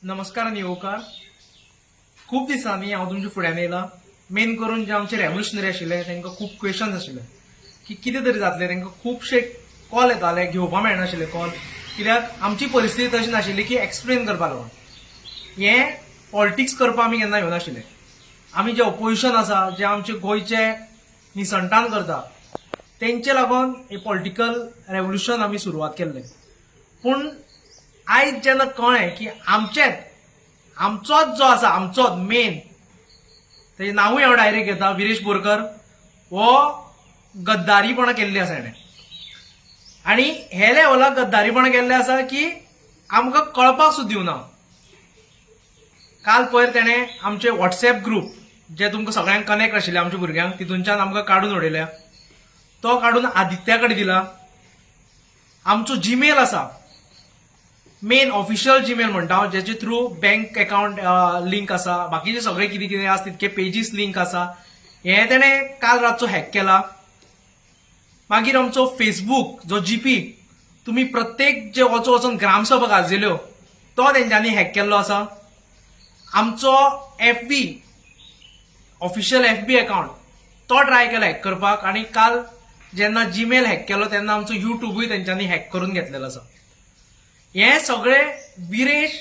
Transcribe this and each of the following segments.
नमस्कार आणि येवकार. खूप दिसांनी हांव तुमच्या फुड्यान येयला. मेन करून जे आमचे रेव्होल्युशनरी आशिल्ले तांकां खूप क्वेश्चन्स आशिल्ले की कितें तरी जातलें. तांकां खुबशे कॉल येताले, घेवपा मेळनाशिल्ले कॉल, कित्याक आमची परिस्थिती तशी नाशिल्ली की एक्सप्लेन करपा लागून. हें पॉलिटिक्स करपा आमी केन्ना येवनाशिल्ले. आमी जे ऑपोजिशन आसा, जे आमचे गोंयचे निसंतान करता, तेंचे लागून हे पॉलिटिकल रेव्होल्युशन आमी सुरवात केल्लें. पूण आयज जेन्ना कळ्ळें की आमचोच जो आसा, आमचोच मेन, तेजें नांवूय हांव डायरेक्ट घेता, विरेश बोरकर, हो गद्दारीपणां केल्ली आसा हेणें. आनी हे लेवलाक गद्दारीपणां केल्ले आसा की आमकां कळपाक सुद्दां दिवना. काल पयर तेणें आमचे व्हॉट्सएप ग्रुप, जे तुमकां सगळ्यांक कनेक्ट आशिल्ले आमच्या भुरग्यांक, तितूंच्यान आमकां काडून उडयल्या. तो काडून आदित्या कडेन दिला. आमचो जीमेल आसा, मेन ऑफिशियल जीमेल म्हणटा हांव, जेचे थ्रू बँक अकाउंट लिंक आसा, बाकीचे सगळे कितें कितें आसा तितके पेजीस लिंक आसा, हे तेणें काल रातचो हॅक केला. मागीर आमचो फेसबूक, जो जीपी, तुमी प्रत्येक जे वचून ग्रामसभा गाजयल्यो, तो तेंच्यांनी हॅक केल्लो आसा. आमचो एफबी, ऑफिशियल एफबी अकाउंट, तो ट्राय केला हॅक करपाक. आनी काल जेन्ना जीमेल हॅक केलो तेन्ना आमचो युट्यूबूय तेंच्यांनी हॅक करून घेतलेलो आसा. हे सगळे विरेश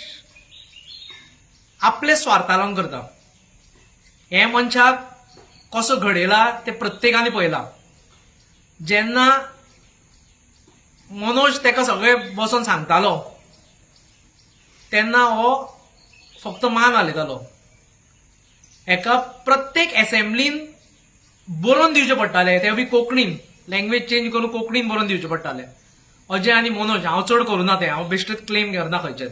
आपले स्वार्था लागून करता. हे मनशाक कसो घडयला ते प्रत्येकाने पळयला. जेन्ना मनोज तेका सगळे बसून सांगतालो तेन्ना हो फक्त मान हालयतालो. हेका प्रत्येक असेंब्लीन बरोवन दिवचे पडटाले, ते बी कोंकणीन, लँग्वेज चेंज करून कोंकणीन बरोवन दिवचे पडटाले. अजय आनी मनोज, हांव चड करूना तें, हांव बेश्टेच क्लेम करना खंयचेच.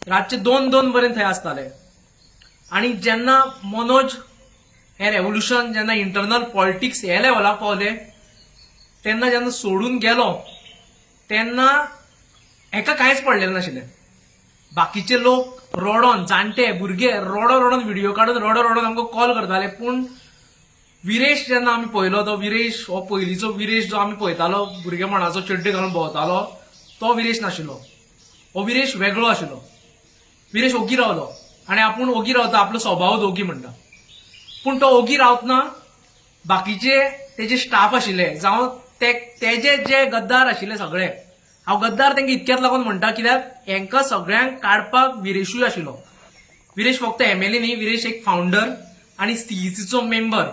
रातचे 2-2 पर्यंत थंय आसताले. आनी जेन्ना मनोज हे रेव्होल्युशन, जेन्ना इंटरनल पॉलिटिक्स हे लेवलाक पावले, तेन्ना जेन्ना सोडून गेलो तेन्ना हेका कांयच पडलेलें नाशिल्लें. बाकीचे लोक रडोन, जाणटे भुरगे रडोन व्हिडिओ काडून रडोन आमकां कॉल करताले. पूण विरेश जेन्ना आमी पळयलो, तो विरेश, हो पयलींचो विरेश जो आमी पळयतालो, भुरगेपणाचो चड्डी घालून भोंवतालो, तो विरेश नाशिल्लो. हो विरेश वेगळो आशिल्लो. विरेश ओगी रावलो आनी आपूण ओगी रावता, आपलो स्वभाव ओगी म्हणटा. पूण तो ओगी रावतना बाकीचे तेजे स्टाफ आशिल्ले, जावं तेजे जे गद्दार आशिल्ले सगळे, हांव गद्दार तेंका इतक्याच लागून म्हणटा कित्याक हेंकां सगळ्यांक काडपाक विरेशूय आशिल्लो. विरेश फक्त एमएलए न्ही, विरेश एक फाउंडर आनी सीईसीचो मेंबर.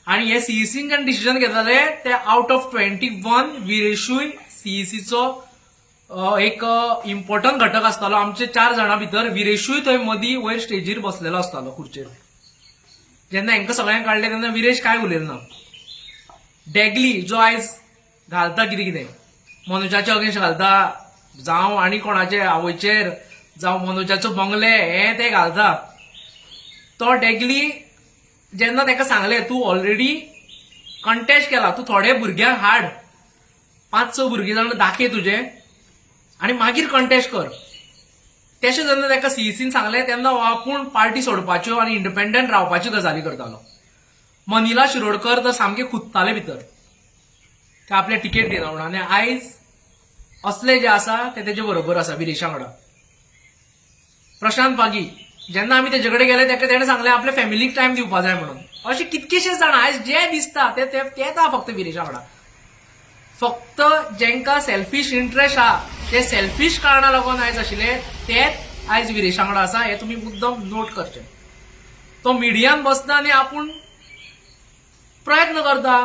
आणि हे सीईसीन जेन्ना डिसिजन घेताले ते आउट ऑफ 21 विरेशूय सीईसीचो एक इम्पॉर्टंट घटक आसतालो. आमचे 4 जाणां भितर विरेशूय थंय मदीं वयर स्टेजीर बसलेलो आसतालो खुर्चेर. जेन्ना हेंकां सगळ्यांक काडले तेन्ना विरेश काय उलयलो ना. डेगली जो आयज घालता कितें कितें, मनोजाचे अगेन्स्ट घालता, जावं आनी कोणाचे आवयचेर, जावं मनोजाचो बंगले, हे ते घालता. तो डेगली जेन्ना ताका सांगलें तूं ऑलरेडी कंटेस्ट केला, तूं थोडे भुरग्यांक हाड, 5-6 भुरगे जाण दाखय तुजे आनी मागीर कंटेस्ट कर. तशें जेन्ना ताका सीईसीन सांगलें तेन्ना हो आपूण पार्टी सोडपाच्यो आनी इंडिपेंडंट रावपाच्यो गजाली करतालो. मनिला शिरोडकर तर सामके खुत्ताले भितर, ते आपले टिकेट दिना म्हणून. आनी आयज असले जे आसा ते तेजे बरोबर आसा विरेशा वांगडा. प्रशांत पागी, जेन्ना आमी तेजे कडेन गेले तेका तेणें सांगलें आपल्या फॅमिलीक टायम दिवपा जाय म्हणून. अशे कितकेशेच जाण आयज जे दिसता ते येता फक्त विरेशा वांगडा. फक्त जेंकां सेल्फीश इंट्रस्ट आहा, ते सेल्फीश कारणां लागून आयज आशिल्ले तेच आयज विरेशा वांगडा आसा. हे तुमी मुद्दम नोट करचें. तो मिडियान बसता आनी आपूण प्रयत्न करता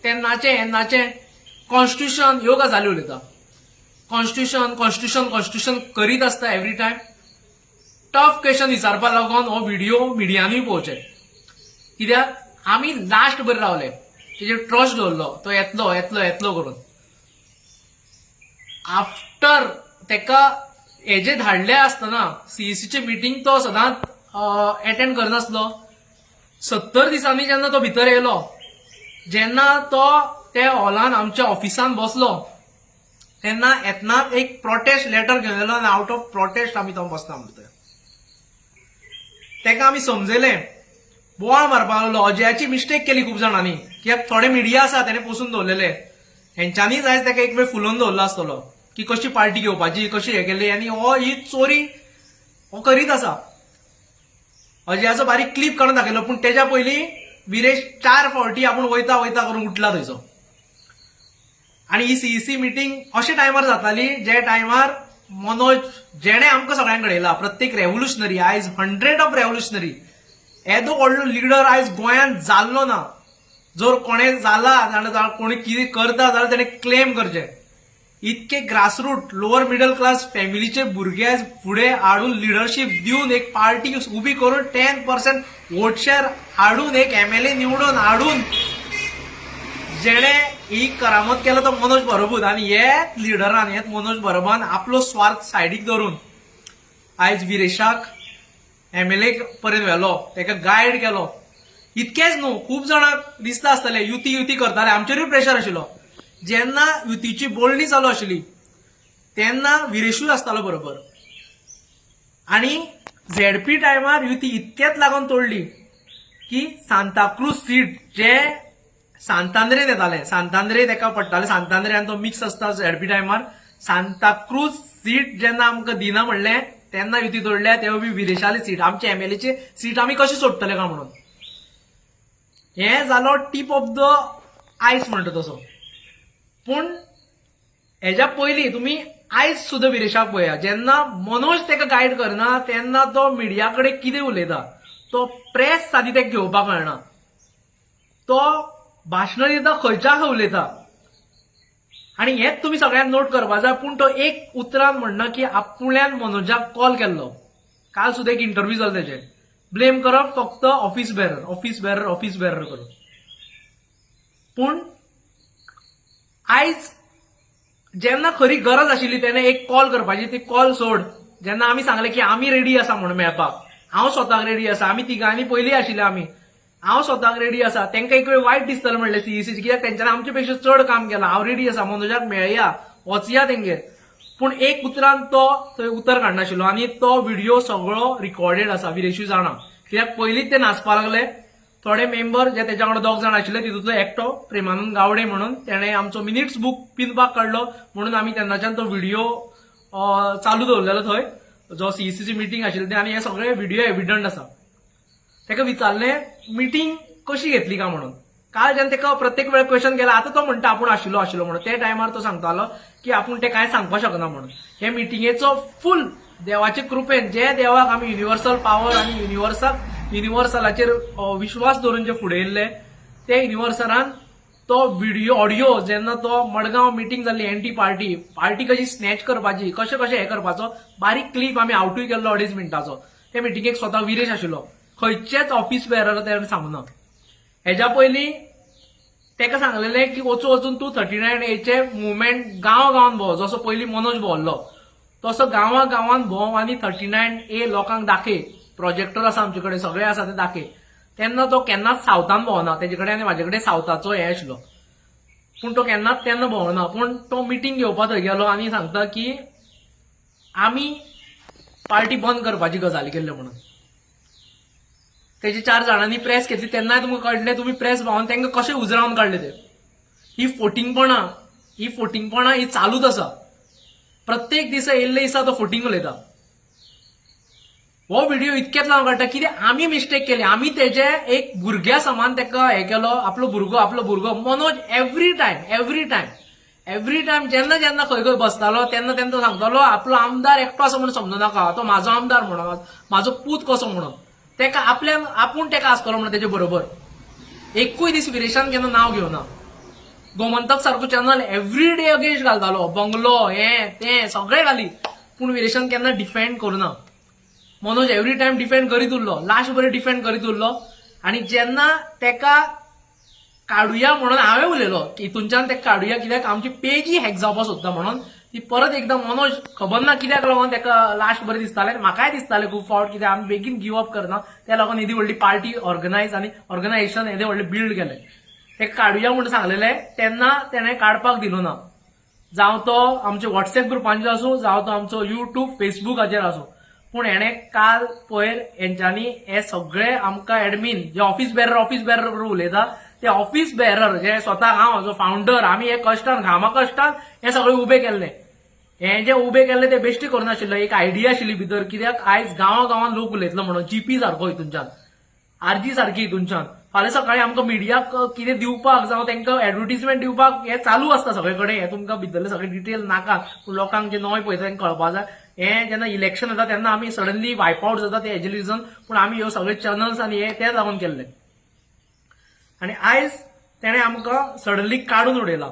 तेन्नाचे हेन्नाचे कॉन्स्टिट्यूशन ह्यो गजाली उलयता. कॉन्स्टिट्यूशन करीत आसता एवरी टायम. टफ क्वेश्चन विचारपा लागून हो व्हिडिओ मिडियानूय पळोवचे, कित्याक आमी लास्ट बरे रावले, तेजेर ट्रस्ट दवरलो, तो येतलो करून. आफ्टर तेका हेजे धाडले आसतना सीईसीचे मिटींग तो सदांच अटेंड करनासलो. 70 दिसांनी जेन्ना तो भितर येयलो, जेन्ना तो त्या हॉलान आमच्या ऑफिसान बसलो, तेन्ना येतनाच एक प्रोटेस्ट लेटर घेवन येयलो आनी आउट ऑफ प्रोटेस्ट आमी तो बसता म्हणटा. तेका आमी समजयलें, बोवाळ मारपाक लागलो. अजयाची मिस्टेक केली खूब जाणांनी, कित्याक थोडे मिडिया आसा तेणे पोसून दवरलेले, हेंच्यांनीच आयज तेका एक वेळ फुलोवन दवरलो आसतलो की कशी पार्टी घेवपाची, कशी हे केली. आनी हो ही चोरी हो करीत आसा. अजयाचो बारीक क्लिप काढून दाखयलो, पूण तेच्या पयलीं विरेश 4 फावटी आपूण वयता वयता करून उठला थंयचो. आणि ही सीईसी मिटींग अशा टायमार जाताली जे टायमार मनोज जेणे आमकां सगळ्यांक घडयला, प्रत्येक रेव्होल्युशनरी आयज 100 ऑफ रेव्होल्युशनरी येदो व्हडलो लिडर आयज गोंयांत जाल्लो ना. जर कोणें जाला जाल्यार कोणी कितें करता जाल्यार ताणें क्लेम करचें. इतके ग्रासरूट लोअर मिडल क्लास फॅमिलीचे भुरगे आयज फुडें हाडून लिडरशीप दिवन एक पार्टी उबी करून 10% वोट शेअर हाडून एक MLA निवडून हाडून जेणे ही करामत केला तो मनोज बरोबर. आणि हेच लिडरान हेच मनोज बरोबान आपलो स्वार्थ सायडीक धरून आयज विरेशाक MLA पर्यंत व्हेलो, ताका गायड केलो. इतकेच न्हू, खूब जाणांक दिसता आसतलें युती करताले, आमचेरूय प्रेशर आशिल्लो. जेन्ना युतीची बोलणी चालू आशिल्ली तेन्ना विरेशूय आसतालो बरोबर. आणि ZP टायमार युती इतकेच लागून तोडली की सांताक्रूज सीट जे सांतांद्रेन येताले, सांतांद्रे ताका पडटाले, सांतांद्रे आनी तो मिक्स आसता ZP टायमार. सांताक्रूज सीट जेन्ना आमकां दिना म्हणलें तेन्ना युती तोडल्या. तेव्हा बी विरेशाली सीट, आमचे MLAची सीट आमी कशी सोडटले काय म्हणून. हे जालो टीप ऑफ द आयस म्हणटा तसो. पूण हेच्या पयलीं तुमी आयज सुद्धा विरेशाक पळया, जेन्ना मनोज ताका गायड करना तेन्ना तो मिडिया कडेन कितें उलयता, तो प्रेस सादी ताका घेवपाक कळना, तो भाशणां दिता खंयच्या खंय उलयता. आणि हेच तुमी सगळ्यांक नोट करपाक जाय. पूण तो एक उतरान म्हणना की आपल्यान मनोजाक कॉल केल्लो. काल सुद्धा एक इंटरव्यू जालो तेजे. ब्लेम करप फक्त ऑफिस बेरर करून. पूण आयज जेन्ना खरी गरज आशिल्ली तेन्ना एक कॉल करपाची, ती कॉल सोड. जेन्ना आमी सांगले की आमी रेडी आसा म्हणून मेळपाक, हांव स्वताक रेडी आसा, आमी तिगांनी पयलीं आशिल्ले आमी, हांव स्वताक रेडी आसा. तांकां एक वेळ वायट दिसतलें म्हणलें सीईसीची, कित्याक तेंच्यांनी आमचे पेक्षा चड काम केलां. हांव रेडी आसा, मनोजाक मेळया, वचया तेंगेर. पूण एक उतरान तो थंय उतर काडनाशिल्लो. आनी तो व्हिडिओ सगळो रिकॉर्डेड आसा, विरेशू जाणा. कित्याक पयलींच ते नाचपाक लागले. थोडे मेंबर जे तेच्या वांगडा 2 जाण आशिल्ले तितूंतलो एकटो प्रेमानंद गावडे म्हणून, तेणें आमचो मिनिट्स बूक पिनपाक काडलो. म्हणून आमी तेन्नाच्यान तो व्हिडिओ चालू दवरलेलो थंय, जो सीईसीची मिटींग आशिल्ली ते. आनी हे सगळे व्हिडिओ एविडंट आसा. ताका विचारलें मिटींग कशी घेतली काय म्हणून. काल जेन्ना ताका प्रत्येक वेळ क्वेश्चन केला, आतां तो म्हणटा आपूण आशिल्लो म्हणून. ते टायमार तो सांगतालो की आपूण ते कांय सांगपाक शकना म्हणून. हे मिटिंगेचो फुल देवाचे कृपेन, जे देवाक आमी युनिवर्सल पावर आनी युनिवर्सलाचेर विश्वास धरून जे फुडें येयल्ले, ते युनिवर्सलान तो व्हिडिओ ऑडिओ जेन्ना तो मडगांव मिटींग जाल्ली एंटी पार्टी कशी स्नॅच करपाची, कशें हे करपाचो बारीक क्लिप आमी आवटूय केल्लो 2.5 मिनटाचो. ते मिटिंगेक स्वता विरेश आशिल्लो. खंयचेच ऑफिस बेरर तेणें सांगूना. हेच्या पयलीं ताका सांगलेलें की वचून तूं 39A मुवमेंट गांवान भोंव, जसो पयलीं मनोज भोंवल्लो तसो गांवान भोंव आनी 39A लोकांक दाखय. प्रोजेक्टर आसा आमचे कडेन, सगळे आसा ते दाखय. तेन्ना तो केन्नाच सावथान भोंवना. तेजे कडेन आनी म्हाजे कडेन सावथाचो हे आशिल्लो, पूण तो केन्नाच तेन्ना भोंवना. पूण तो मिटींग घेवपाक थंय गेलो आनी सांगता की आमी पार्टी बंद करपाची गजाली केल्ल्यो म्हणून. तेजे 4 जाणांनी प्रेस घेतली तेन्नाय तुमकां कळटलें, तुमी प्रेस भावन तांकां कशें उजरावन काडले ते. ही फोटिंगपणां ही चालूच आसा. प्रत्येक दिसा येयल्ले दिसा तो फोटिंग उलयता. हो व्हिडिओ इतकेच लावन काडटा कित्याक आमी मिस्टेक केली. आमी तेजे एक भुरग्या समान ताका हे केलो. आपलो भुरगो मनोज एव्हरी टायम जेन्ना खंय बसतालो तेन्ना तो सांगतालो आपलो आमदार एकटो असो म्हणून समजू नाका, तो म्हाजो आमदार म्हणून, म्हाजो पूत कसो म्हणून. ताका आपूण ताका आसतलो म्हणून तेजे बरोबर. एकूय दीस विरेशान केन्ना नांव घेवना. गोमंतक सारको चॅनल एव्हरी डे अगेन्स्ट घालतालो, बंगलो हें तें सगळें घाली, पूण विरेशान केन्ना डिफेंड करूना. मनोज एव्हरी टायम डिफेंड करीत उरलो, लास्ट बरें डिफेंड करीत उरलो. आनी जेन्ना ताका काडुया म्हणून हांवें उलयलो की हितूनच्यान ताका काडुया कित्याक आमची पेजी हॅक जावपाक सोदता म्हणून. ती परत एकदां मनोज खबर ना कित्याक लागून ताका लास्ट बरें दिसतालें. म्हाकाय दिसतालें खूब फावट, कित्याक आमी बेगीन गिव अप करना, त्या लागून येदी व्हडली पार्टी ऑर्गनायझेशन येदे व्हडलें बिल्ड केलें. ताका काडुया म्हणून सांगलेलें तेन्ना तेणें काडपाक दिलो ना. जावं तो आमच्या व्हॉट्सएप ग्रुपांचेर आसूं, जावं तो आमचो युट्यूब फेसबुकाचेर आसूं. पूण हेणें काल पयर हेंच्यांनी हे सगळे आमकां एडमीन जे ऑफिस बेरर उलयता, ते ऑफिस बेरर जे स्वता हांव एज अ फावंडर आमी हे कश्टान घामा कश्टान हे सगळे उबे केल्ले. हे जे उभे केल्ले ते बेश्टी करनाशिल्लो, एक आयडिया आशिल्ली भितर, कित्याक आयज गांवांत लोक उलयतलो म्हणून, जीपी सारको हितूनच्यान, आरजी सारकी हितूनच्यान. फाल्यां सकाळी आमकां मिडियाक कितें दिवपाक जावं तांकां एडव्हर्टिजमेंट दिवपाक हे चालू आसता सगळे कडेन. हे तुमकां भितरले सगळे डिटेल नाका, पूण लोकांक जे नॉय पळयता तांकां कळपाक जाय. हे जेन्ना इलेक्शन येता तेन्ना आमी सडनली वायप आउट जाता, ते हेजे रिजन. पूण आमी ह्यो सगळे चॅनल्स आनी हे ते लागून केल्ले. आनी आयज तेणें आमकां सडनली काडून उडयला.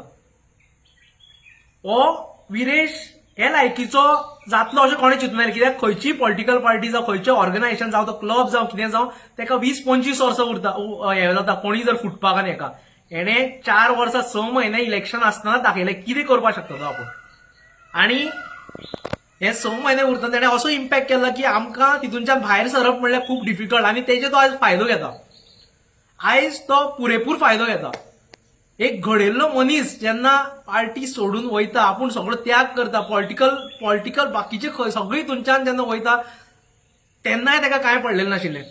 हो विरेश हे लायकीचो जातलो अशें कोणें चिंतनाशिल्लें, कित्याक खंयचीय पॉलिटिकल पार्टी जावं खंयचें ऑर्गनायझेशन जावं तो क्लब जावं कितें जावं तेका 20-25 वर्सां उरता हे जाता कोणी जर फुटपाक आनी हेका. हेणे 4 वर्सां 6 म्हयने इलेक्शन आसतना दाखयलें कितें करपाक शकता तो आपूण. आनी हे 6 म्हयने उरतना तेणें असो इम्पॅक्ट केला की आमकां तितूनच्यान भायर सरप म्हणल्यार खूब डिफिकल्ट. आनी तेजे तो आयज फायदो घेता. आयज तो पुरेपूर फायदो घेता. एक घडयल्लो मनीस जेन्ना पार्टी सोडून वयता, आपूण सगळो त्याग करता, पॉलिटिकल बाकीचे सगळी हितूनच्यान जेन्ना वयता, तेन्नाय ताका कांय पडलेलें नाशिल्लें.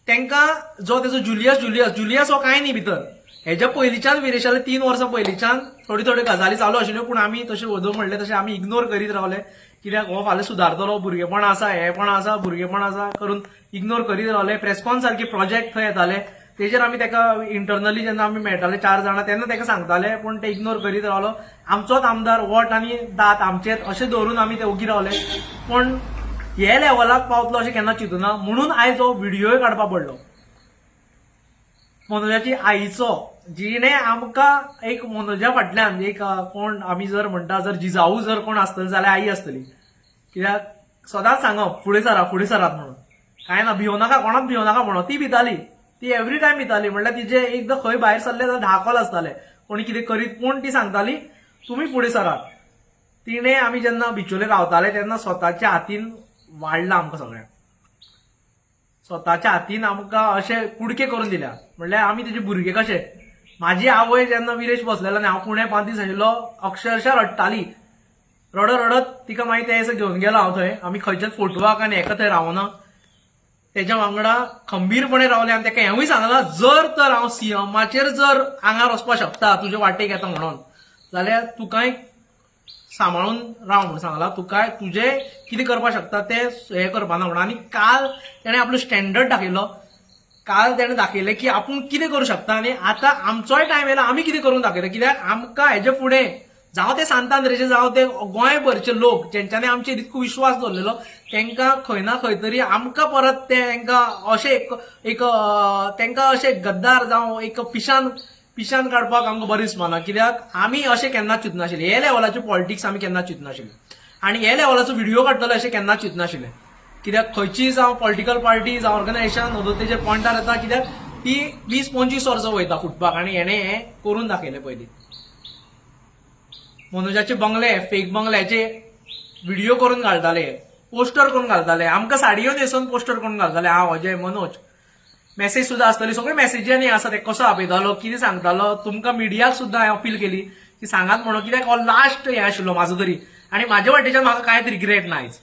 तांकां जो तेजो जुलियस हो कांय न्ही भितर. हेच्या पयलींच्यान विरेशाले 3 वर्सां पयलींच्यान थोडी गजाली चालू आशिल्ल्यो, पूण आमी तशें वदो म्हणलें तशें आमी इग्नोर करीत रावले. कित्याक हो फाल्यां सुदारतलो, भुरगेपण आसा, हेपण आसा, भुरगेपण आसा करून इग्नोर करीत रावले. प्रेसकॉन सारखे प्रोजेक्ट थंय येताले, तेजेर आमी ताका इंटरनली जेन्ना आमी मेळटाले 4 जाणां तेन्ना ताका सांगताले, पूण ते इग्नोर करीत रावलो. आमचोच आमदार, वोट आनी दात आमचेच अशें दवरून आमी ते ओगी रावले. पूण हे लेवलाक पावतलो अशें केन्ना चिंतूना. म्हणून आयज हो व्हिडियोय काडपाक पडलो मनोजाची आईचो, जिणे आमकां एक मनोजा फाटल्यान एक कोण आमी जर म्हणटा, जर जिजाऊ जर कोण आसतली जाल्यार आई आसतली. कित्याक सदांच सांगप फुडें सरात म्हणून, कांय ना, भिवो नाका, कोणाक भिवो नाका म्हणून. ती भिताली, ती एवरी टायम भिताली. म्हणल्यार तिचे एकदां खंय भायर सरले जाल्यार 10 कॉल आसताले कोणी कितें करीत, पूण ती सांगताली तुमी फुडें सरात. तिणे आमी जेन्ना बिचोले रावताले तेन्ना स्वताच्या हातीन वाडला आमकां सगळ्यांक. स्वताच्या हातीन आमकां अशें कुडके करून दिल्या. म्हणल्यार आमी तेजे भुरगे कशे. म्हाजी आवय जेन्ना विरेश बसलेलो आनी हांव पुणे 5 दीस आशिल्लो, अक्षरशः रडटाली. रडत तिका मागीर ते असं घेवन गेलो हांव थंय. आमी खंयच्याच फोटवाक आनी हेका थंय रावना, तेच्या वांगडा खंबीरपणे रावले. आनी ताका हेंवूय सांगलां, जर तर हांव सीएमाचेर जर आंगार वचपाक शकता तुजे वाटेक येता म्हणून, जाल्यार तुकांय सांबाळून राव म्हणून सांगलां. तुकांय तुजें कितें करपाक शकता तें हें करपाना म्हणून. आनी काल तेणें आपलो स्टँडर्ड दाखयलो. काल तेणें दाखयलें की आपूण कितें करूं शकता. आनी आतां आमचोय टायम येयला, आमी कितें करून दाखयता. कित्याक आमकां हेजे फुडें जावं ते सांतांद्रेचे जावं ते गोंयभरचे लोक जेंच्यांनी आमचेर इतको विश्वास दवरलेलो, तांकां खंय ना खंय तरी आमकां परत तांकां अशें तांकां अशें गद्दार जावं एक पिशान काडपाक आमकां बरें दिसपाना. कित्याक आमी अशें केन्नाच चिंतनाशिल्ले. हे लेवलाचे पॉलिटिक्स आमी केन्नाच चिंतनाशिल्ले. आनी हे लेवलाचो व्हिडिओ काडटलो अशें केन्नाच चिंतनाशिल्ले. कित्याक खंयचीय जावं पॉलिटिकल पार्टी जावं ऑर्गनायझेशन अदोतेचेर पॉयंटार येता, कित्याक ती 20-25 वर्सां वयता फुटपाक. आनी हेणें हें करून दाखयलें पयलीं. मनोजाचे बंगले, फेक बंगल्याचे व्हिडिओ करून घालताले, पोस्टर करून घालताले, आमकां साडयो न्हेसोवन पोस्टर करून घालताले. हांव अजय मनोज, मेसेज सुद्दां आसतली, सगळे मेसेजांनी आसा. ते कसो आपयतालो, कितें सांगतालो. तुमकां मिडियाक सुद्दां हांवें अपील केली की सांगात म्हणून, कित्याक हो लास्ट हें आशिल्लो म्हाजो तरी. आनी म्हाज्या वाटेच्यान म्हाका कांयच रिग्रेट ना आयज.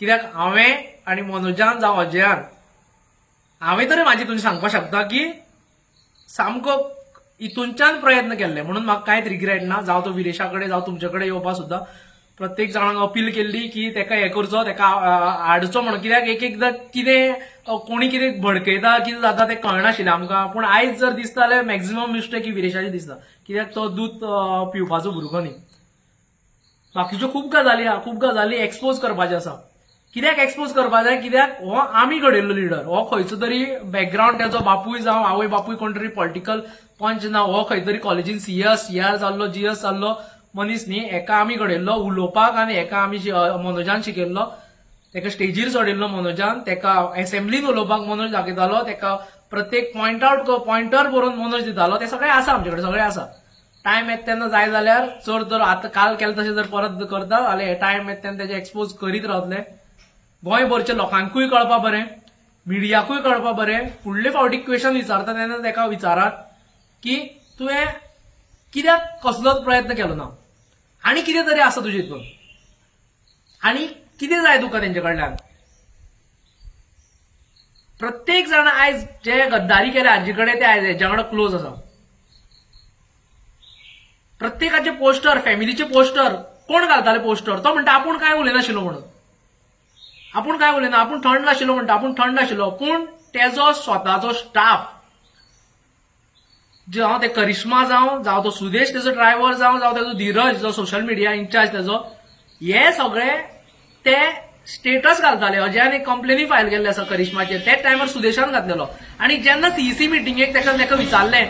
कित्याक हांवें आनी मनोजान जावं अजयान हांवें तरी म्हाजी तुमकां सांगपाक शकता की सामको हितूनच्यान प्रयत्न केल्ले, म्हणून म्हाका कांयच रिग्रेट ना. जावं तो विरेशा कडेन जावं तुमचे कडेन येवपाक सुद्दां प्रत्येक जाणांक अपील केल्ली की ताका हें करचो, ताका हाडचो म्हणून. कित्याक एक एकदां कितें कोणी कितें भडकयता, कितें जाता तें कळनाशिल्लें आमकां. पूण आयज जर दिसता जाल्यार मॅक्झिमम मिस्टेक ही विरेशाची दिसता. कित्याक तो दूद पिवपाचो भुरगो न्ही. बाकीच्यो खूब गजाली एक्सपोज करपाच्यो आसा. कित्याक एक्सपोज करपाक जाय, कित्याक हो आमी घडयल्लो लिडर. हो खंयचो तरी बॅकग्रावंड त्याचो बापूय जावं आवय बापूय कोण तरी पॉलिटिकल पंच ना, हो खंय तरी कॉलेजीन सीआर जाल्लो, जीएस जाल्लो मनीस न्ही. हेका आमी घडयल्लो उलोवपाक, आनी हेका आमी मनोजान शिकयल्लो. तेका स्टेजीर चडयल्लो मनोजान, तेका असेंब्लीन उलोवपाक मनोज दाखयतालो, तेका प्रत्येक पॉयंटर बरोवन मनोज दितालो. ते सगळें आसा आमचे कडेन, सगळें आसा. टायम येता तेन्ना जाय जाल्यार चड जर आतां काल केलें तशें जर परत करता जाल्यार हे टायम येता तेन्ना तेजे एक्सपोज करीत रावतले. गोंयभरच्या लोकांकूय कळपाक बरें, मिडियाकूय कळपाक बरें. फुडले फावटी क्वेश्चन विचारता तेन्ना ताका विचारात की तुवें कित्याक कसलोच प्रयत्न केलो ना, आनी कितें तरी आसा तुजे हितून, आनी कितें जाय तुका तेंचे कडल्यान. प्रत्येक जाण आयज जे गद्दारी केल्या हाजे कडेन ते आयज हेच्या वांगडा क्लोज आसा. प्रत्येकाचे पोस्टर, फॅमिलीचे पोस्टर कोण घालताले पोस्टर, तो म्हणटा आपूण काय उलयनाशिल्लो म्हणून, आपूण काय उलयना, आपूण थंड नाशिल्लो म्हणटा, आपूण थंड नाशिल्लो. पूण तेजो स्वताचो स्टाफ, जावं ते करिश्मा जावं तो सुदेश तेजो ड्रायव्हर जावं तेजो धीरज जो सोशल मिडिया इंचार्ज तेजो, हे सगळे ते स्टेटस घालताले. अजयान एक कंप्लेनी फायल केल्ली आसा करिश्माचेर, त्याच टायमार सुदेशान घातलेलो. आणि जेन्ना सीईसी मिटिंगेक तेका विचारलें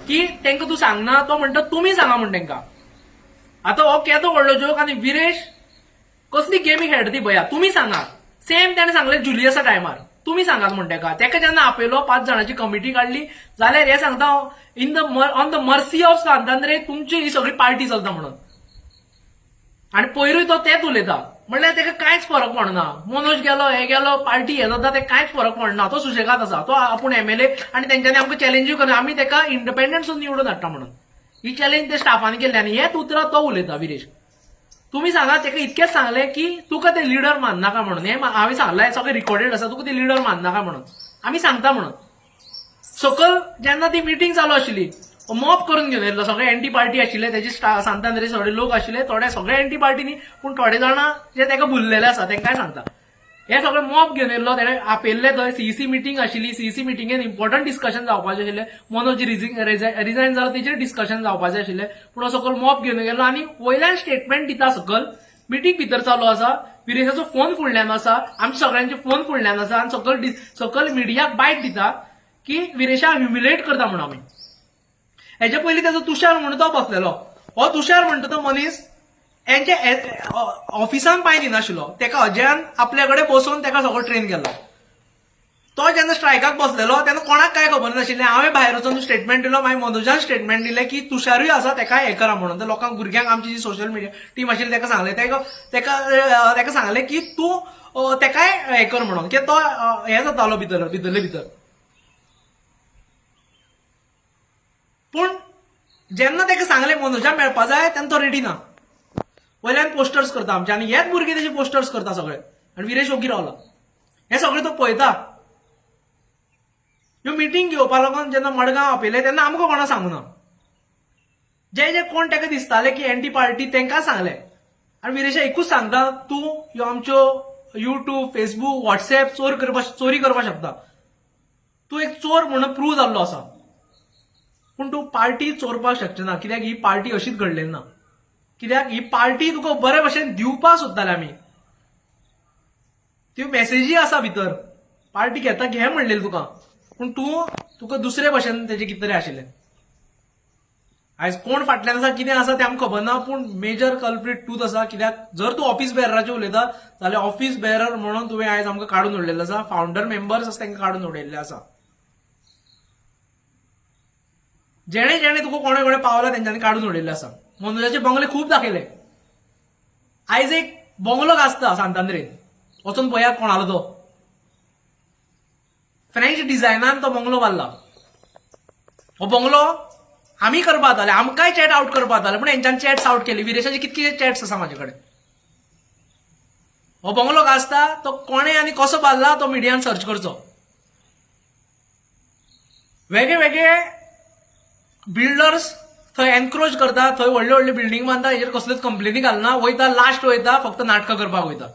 की तेंका तूं सांगना, तो म्हणटा तुमी सांगा म्हण तेंका. आता हो केदो व्हडलो जोक. आणि विरेश कसली गेमी खेळटा ती भया, तुमी सांगा. सेम ताणें सांगलें जुलियसा टायमार, तुमी सांगात म्हण तेका जेन्ना आपयलो 5 जाणांची कमिटी काडली जाल्यार हे सांगता ऑन द मर्सी ऑफ सांतांद्रे तुमची ही सगळी पार्टी चलता म्हणून. आणि पयरूय तो तेच उलयता, म्हणल्यार तेका कांयच फरक पडना. मनोज गेलो हे गेलो पार्टी हे जाता ते कांयच फरक पडना. तो सुशेगाद आसा, तो आपूण एमएलए आणि तेंच्यांनी आमकां चॅलेंजूय करना, आमी तेका इंडिपेंडंटसून निवडून हाडटा म्हणून. ही चॅलेंज ते स्टाफान केल्ली आनी हेच उतरां तो उलयता विरेश. तुम्ही सांगा तेका इतकेच सांगले की तुका ते लिडर माननाका म्हणून. हे हांवें सांगलां, सगळें रिकॉर्डेड आसा, तुका ते लिडर माननाका म्हणून. आमी सांगता म्हणून. सकल जेन्ना ती मिटींग चालू आशिल्ली, मॉप करून घेवन येयल्लो, सगळे एंटी पार्टी आशिल्ले, तेजे सांतांद्रे सगळे लोक आशिल्ले, थोडे सगळे एंटी पार्टीनी, पूण थोडे जाणां जे तेका भुललेले आसा तेंकाय सांगता. हे सगळे मॉप घेवन येयल्लो, तेणे आपयल्ले थंय सीईसी मिटींग आशिल्ली. सीईसी मिटींगेन इम्पॉर्टंट डिस्कशन जावपाचें आशिल्लें. मनोज रिजायन जालो तेचेर डिस्कशन जावपाचें आशिल्लें. पूण सकल मॉप घेवन गेलो आनी वयल्यान स्टेटमेंट दिता सकल मिटींग भितर चालू आसा. विरेशाचो फोन फुडल्यान आसा, आमच्या सगळ्यांचे फोन फुडल्यान आसा. आनी सकल मिडियाक बायट दिता की विरेशाक ह्युमिलेट करता म्हणून आमी. हेचे पयलीं तेजो तुषार म्हणून तो बसलेलो. हो तुषार म्हणटा तो मनीस हेंचे ऑफिसान पांय दिनाशिल्लो. तेका अजयान आपल्या कडेन बसोवन तेका सगळो ट्रेन केलो. तो जेन्ना स्ट्रायकाक बसलेलो तेन्ना कोणाक काय खबर नाशिल्लें. हांवें भायर वचून स्टेटमेंट दिलो, मागीर मनोजान स्टेटमेंट दिलें की तुषारूय आसा तेका हें करा म्हणून. ते लोकांक भुरग्यांक आमची जी सोशल मिडिया टीम आशिल्ली तेका सांगलें, तेका सांगलें की तूं तेकाय हें कर म्हणून, की तो हें जातालो भितरले भितर. पूण जेन्ना तेका सांगलें मनोजाक मेळपा जाय तेन्ना तो रेडी ना. वयल्यान पोस्टर्स करता आमचे, आनी हेच भुरगे तेजे पोस्टर्स करता सगळे. आनी विरेश ओगी रावला. हे सगळें तो पळयता. ह्यो मिटींग घेवपा लागून जेन्ना मडगांव आपयले तेन्ना आमकां कोणा सांगूना. जे कोण तेका दिसताले की एंटी पार्टी तेंकां सांगलें. आनी विरेश एकूच सांगता, तूं ह्यो आमच्यो युट्यूब, फेसबुक, व्हॉट्सएप चोरी करपाक शकता. तूं एक चोर म्हणून प्रूव जाल्लो आसा. पूण तूं पार्टी चोरपाक शकचो ना, कित्याक ही पार्टी अशीच घडलेली ना. कित्याक ही पार्टी तुका बरे भशेन दिवपाक सोदताले आमी. त्यो मेसेजी आसा भितर, पार्टी घेता घे म्हणलेली तुका. पूण तुका दुसरे भशेन तेजें कितें तरी आशिल्लें. आयज कोण फाटल्यान आसा कितें आसा तें आमकां खबर ना, पूण मेजर कल्प्रीट तूच आसा. कित्याक जर तूं ऑफिस बेरराचें उलयता जाल्यार ऑफिस बेरर म्हणून तुवें आयज आमकां काडून उडयल्लें आसा. फावंडर मेंबर्स आसा तांकां काडून उडयल्लें आसा. जेणे जेणे तुका कोणे कोणे पावला तेंच्यांनी काडून उडयल्लें आसा. मनोजाचे बंगले खूब दाखयले. आयज एक बंगलो गाजता सांतांद्रेन, वचून पळयात कोण आलो तो. फ्रेंच डिझायनान तो बंगलो बांदला. हो बंगलो आमी करपा जाताले, आमकांय चॅट आउट करपा जाताले, पूण हेंच्यांनी चॅट्स आउट केली. विरेशाचे कितके चॅट्स आसा म्हाजे कडेन. हो बंगलो गाजता, तो कोणे आनी कसो बांदला तो मिडियान सर्च करचो. वेगळे वेगळे बिल्डर्स थंय एनक्रोच करता, थंय व्हडले व्हडले बिल्डींग बांदता, हेजेर कसल्योच कंप्लेनी घालना, वयता लास्ट वयता फक्त नाटकां करपाक वयता.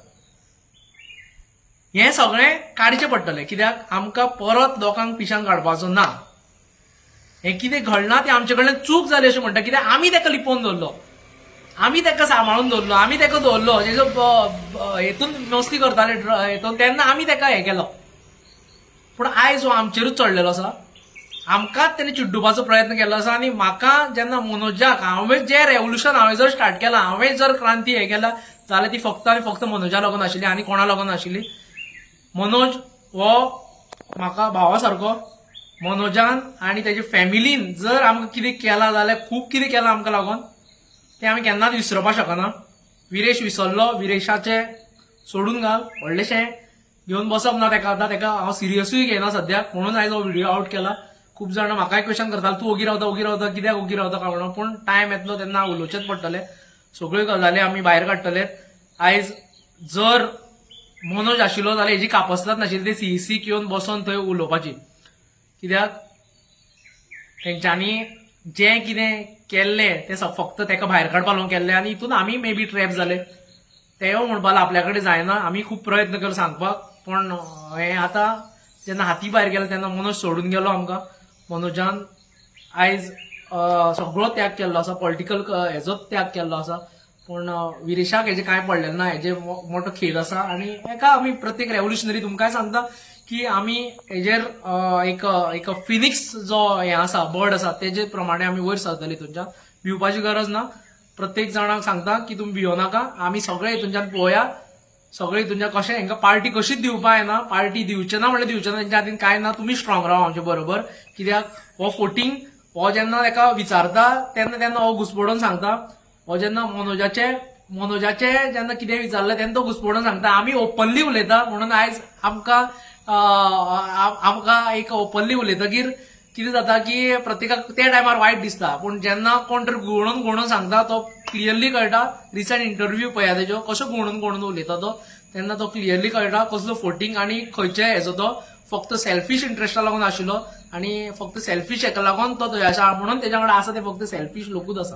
हें सगळें काडचें पडटलें, कित्याक आमकां परत लोकांक पिशांत काडपाचो ना. हें कितें घडना तें आमचे कडल्यान चूक जाली अशें म्हणटा. कित्याक आमी तेका लिपोवन दवरलो, आमी तेका सांबाळून दवरलो, आमी तेका दवरलो. हेजो हेतून मस्ती करताले हेतून, तेन्ना आमी तेका हें केलो. पूण आयज हो आमचेरूच चडलेलो आसा. आमकांच तेणे चिड्डुपाचो प्रयत्न केल्लो आसा. आनी म्हाका जेन्ना मनोजाक हांवें जें रेवल्युशन हांवें जर स्टार्ट केलां, हांवें जर क्रांती हें केला जाल्यार ती फक्त आनी फक्त मनोजा लागून आशिल्ली, आनी कोणा लागून आशिल्ली. मनोज हो म्हाका भावा सारको. मनोजान आनी तेजे फॅमिलीन जर आमकां कितें केलां जाल्यार खूब कितें केलां आमकां लागून, तें आमी केन्नाच विसरपाक शकना. विरेश विसरलो, विरेशाचें सोडून घाल, व्हडलेशें घेवन बसप ना तेका. आतां तेका हांव सिरियसूय घेयना सद्याक, म्हणून आयज हो व्हिडिओ आउट केला. खूब जाणां म्हाकाय क्वेश्चन करताले, तूं ओगी रावता कित्याक ओगी रावता काय म्हणून. पूण टायम येतलो तेन्ना उलोवचेंच पडटलें. सगळ्यो गजाली आमी भायर काडटले. आयज जर मनोज आशिल्लो जाल्यार हेजी कापस्ताद नाशिल्ली ते सीईसीक येवन बसोन थंय उलोवपाची. कित्याक तेंच्यांनी जें कितें केल्लें तें फक्त तेका भायर काडपा लागून केल्लें आनी हितून आमी मे बी ट्रॅप जाले तेंवूय म्हणपा लागलो आपल्या कडेन जायना आमी खूब प्रयत्न केलो सांगपाक पण हें आतां जेन्ना हाती भायर गेलो तेन्ना मनोज सोडून गेलो आमकां मनोजान आयज सगळो त्याग केल्लो आसा पॉलिटिकल हेजोच त्याग केल्लो आसा पूण विरेशाक हेजें कांय पडलेलें ना हेजें मोठो खेद आसा आनी हेका आमी प्रत्येक रेव्होल्युशनरी तुमकांय सांगता की आमी हेजेर एक फिनिक्स जो हें आसा बर्ड आसा तेजे प्रमाणे आमी वयर सरतली हितूनच्यान भिवपाची गरज ना प्रत्येक जाणांक सांगता की तुमी भियोनाका आमी सगळे हितूनच्यान पळोवया सगळे हितूनच्यान कशें हेंकां पार्टी कशीच दिवपा येना पार्टी दिवचे ना म्हणल्यार दिवचे ना तेंच्या हातीन कांय ना तुमी स्ट्रॉंग रावा आमचे बरोबर कित्याक हो फोटींग हो जेन्ना ताका विचारता तेन्ना तेन्ना हो घुसपडून सांगता हो जेन्ना मनोजाचे जेन्ना कितें विचारलें तेन्ना तो घुसपडून सांगता आमी ओपनली उलयता म्हणून आयज आमकां एक ओपनली उलयतकीर कितें जाता की प्रत्येकाक त्या टायमार वायट दिसता पूण जेन्ना कोण तरी घुंवडून सांगता तो क्लियरली कळटा रिसंट इंटरव्यू पळया तेजो कसो घुंवडून उलयता तो तेन्ना तो क्लियरली कळटा कसलो फोटींग आनी खंयच्या हेजो तो फक्त सेल्फीश इंट्रस्टा लागून आशिल्लो आनी फक्त सेल्फीश हेका लागून तो थंय आसा म्हणून तेच्या कडेन आसा ते फक्त सेल्फीश लोकूच आसा